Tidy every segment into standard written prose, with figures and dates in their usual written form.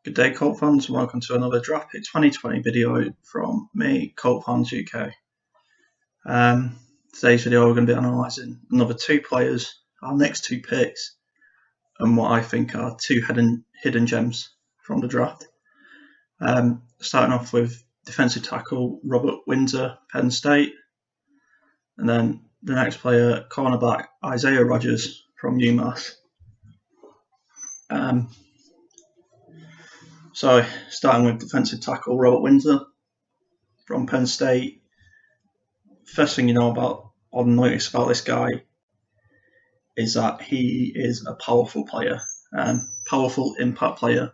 Good day, Colt fans, and welcome to another Draft Pick 2020 video from me, Colt Fans UK. Today's video we're going to be analysing another two players, our next two picks, and what I think are two hidden gems from the draft. Starting off with defensive tackle Robert Windsor, Penn State, and then the next player, cornerback Isaiah Rodgers from UMass. So, starting with defensive tackle Robert Windsor from Penn State. First thing you know about or notice about this guy is that he is a powerful player, powerful impact player.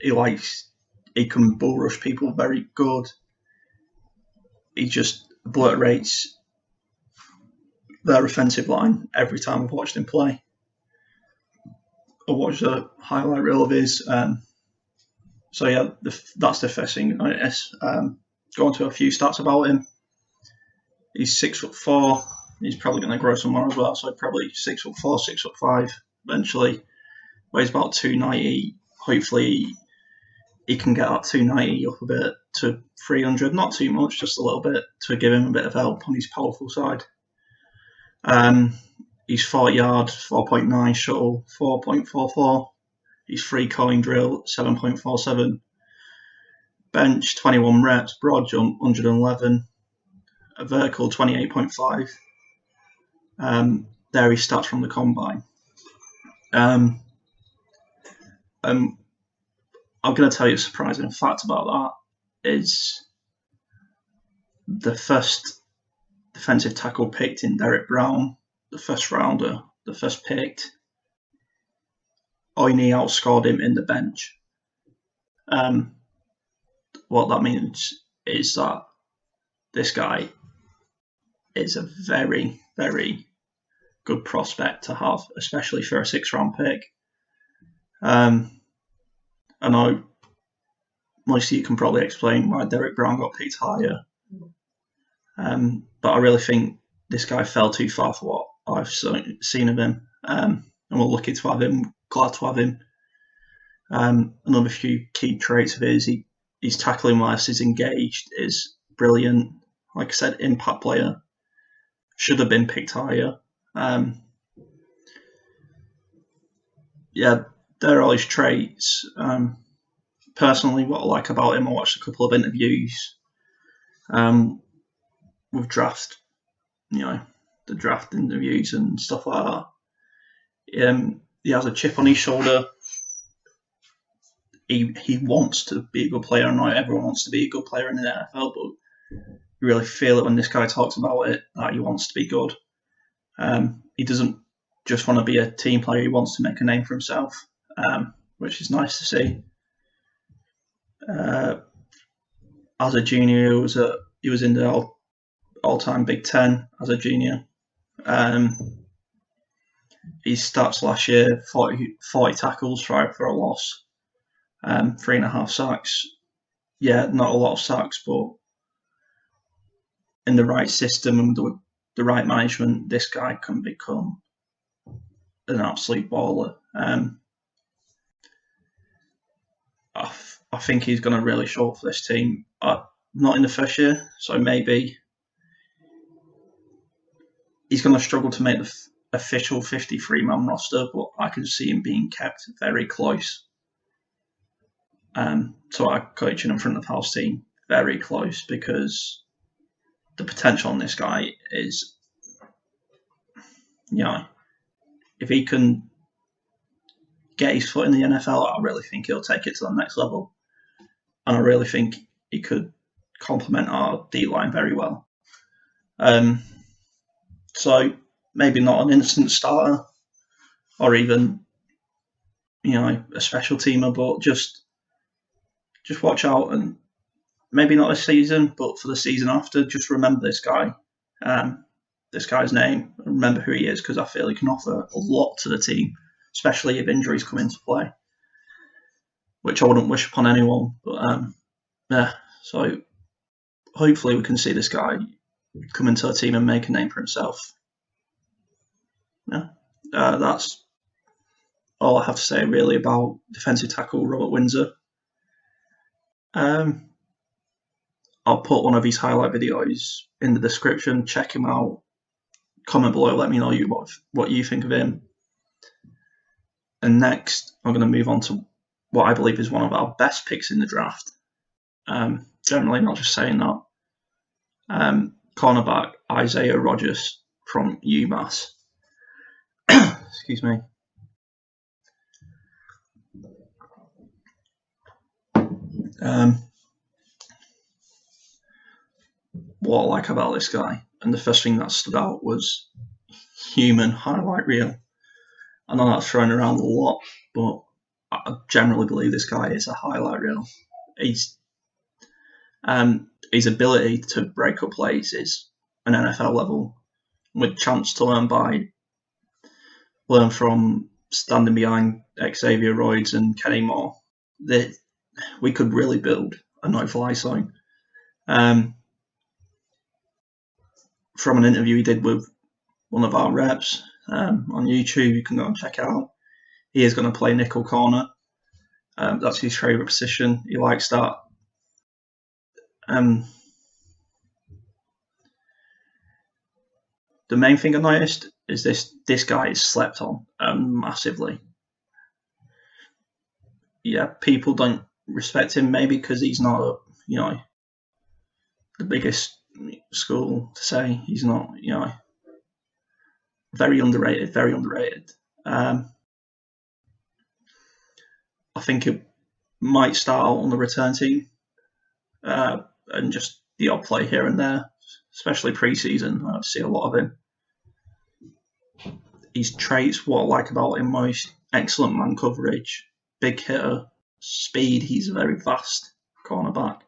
He can bull rush people very good. He just obliterates their offensive line every time I've watched him play. I watched a highlight reel of his. So yeah, that's the first thing you notice. Go on to a few stats about him. He's 6'4". He's probably going to grow some more as well. So probably 6'4", 6'5". Eventually, weighs about 290. Hopefully, he can get that 290 up a bit to 300. Not too much, just a little bit to give him a bit of help on his powerful side. He's 40 yard, 4.9 shuttle, 4.44. He's free coin drill, 7.47. Bench, 21 reps. Broad jump, 111. A vertical, 28.5. There he stats from the combine. I'm going to tell you a surprising fact about that is the first defensive tackle picked in Derek Brown, the first rounder, the first picked, Oini outscored him in the bench. What that means is that this guy is a very, very good prospect to have, especially for a 6th-round pick. I know most of you can probably explain why Derek Brown got picked higher, but I really think this guy fell too far for what I've seen of him, and we're lucky to have him, glad to have him. Another few key traits of his, he's tackling whilst he's engaged is brilliant. Like I said, impact player. Should have been picked higher. Yeah, they're all his traits. Personally, what I like about him, I watched a couple of interviews with draft, the draft interviews and stuff like that. He has a chip on his shoulder. He wants to be a good player. I know everyone wants to be a good player in the NFL, but you really feel it when this guy talks about it, that he wants to be good. He doesn't just want to be a team player, he wants to make a name for himself, which is nice to see. As a junior, he was in the all-time Big Ten as a junior. His stats last year, 40 tackles, 5 for a loss, 3.5 sacks. Yeah, not a lot of sacks, but in the right system and the right management, this guy can become an absolute baller. I think he's going to really show up for this team. Not in the first year, so maybe he's going to struggle to make the official 53-man roster, but I can see him being kept very close to our coaching and front of house team. Very close, because the potential on this guy is, if he can get his foot in the NFL, I really think he'll take it to the next level. And I really think he could complement our D-line very well. So maybe not an instant starter or even, a special teamer, but just watch out, and maybe not this season, but for the season after, just remember this guy, this guy's name, and remember who he is, because I feel he can offer a lot to the team, especially if injuries come into play, which I wouldn't wish upon anyone. But yeah, so hopefully we can see this guy come into the team and make a name for himself. Yeah, that's all I have to say really about defensive tackle Robert Windsor. I'll put one of his highlight videos in the description. Check him out. Comment below. Let me know what you think of him. And next, I'm going to move on to what I believe is one of our best picks in the draft. Generally, not just saying that. Cornerback Isaiah Rodgers from UMass. Excuse me. What I like about this guy, and the first thing that stood out was human highlight reel. I know that's thrown around a lot, but I generally believe this guy is a highlight reel. His ability to break up plays is an NFL level, with chance to learn from standing behind Xavier Rhodes and Kenny Moore. That we could really build a no-fly zone. From an interview he did with one of our reps on YouTube, you can go and check it out. He is going to play nickel corner. That's his favourite position. He likes that. The main thing I noticed is this guy is slept on massively. Yeah, people don't respect him maybe because he's not the biggest school to say. He's not, very underrated. I think it might start out on the return team and just the odd play here and there, especially pre-season. I see a lot of him. His traits, what I like about him most: excellent man coverage, big hitter, speed. He's a very fast cornerback.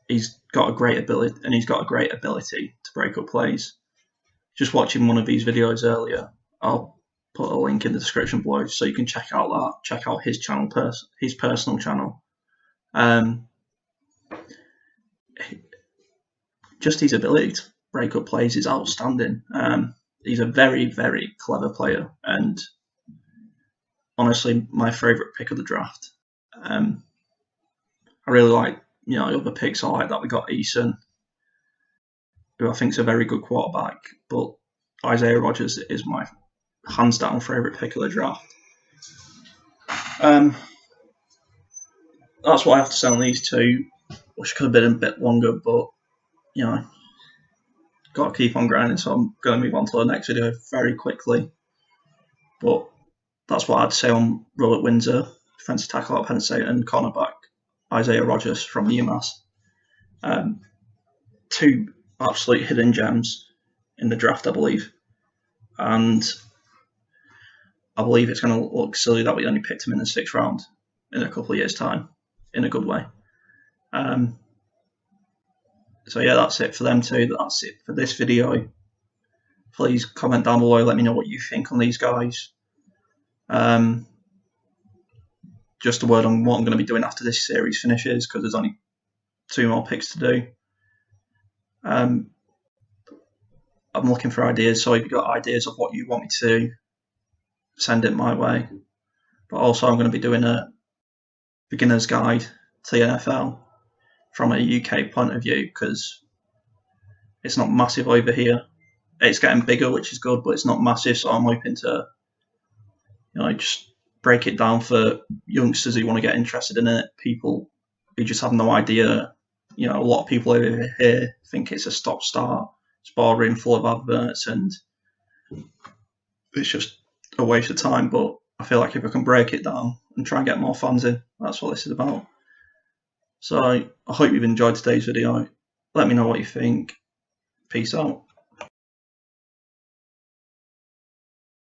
He's got a great ability, and he's got a great ability to break up plays. Just watching one of these videos earlier, I'll put a link in the description below so you can check out that. Check out his channel, his personal channel. Just his ability to break up plays is outstanding. He's a very, very clever player, and honestly, my favourite pick of the draft. I really like, other picks I like that. We got Eason, who I think is a very good quarterback, but Isaiah Rodgers is my hands down favourite pick of the draft. That's what I have to say on these two, which could have been a bit longer, but got to keep on grinding, so I'm going to move on to the next video very quickly. But that's what I had to say on Robert Windsor, defensive tackle at Penn State, and cornerback Isaiah Rodgers from UMass. Two absolute hidden gems in the draft, I believe. And I believe it's going to look silly that we only picked him in the 6th round in a couple of years' time, in a good way. So yeah, that's it for them two. That's it for this video. Please comment down below. Let me know what you think on these guys. Just a word on what I'm going to be doing after this series finishes, because there's only 2 more picks to do. I'm looking for ideas, so if you've got ideas of what you want me to do, send it my way. But also I'm going to be doing a beginner's guide to the NFL from a UK point of view, because it's not massive over here. It's getting bigger, which is good, but it's not massive, so I'm hoping to just break it down for youngsters who want to get interested in it, people who just have no idea. A lot of people over here think it's a stop-start. It's boring, full of adverts, and it's just a waste of time. But I feel like if I can break it down and try and get more fans in, that's what this is about. So I hope you've enjoyed today's video. Let me know what you think. Peace out.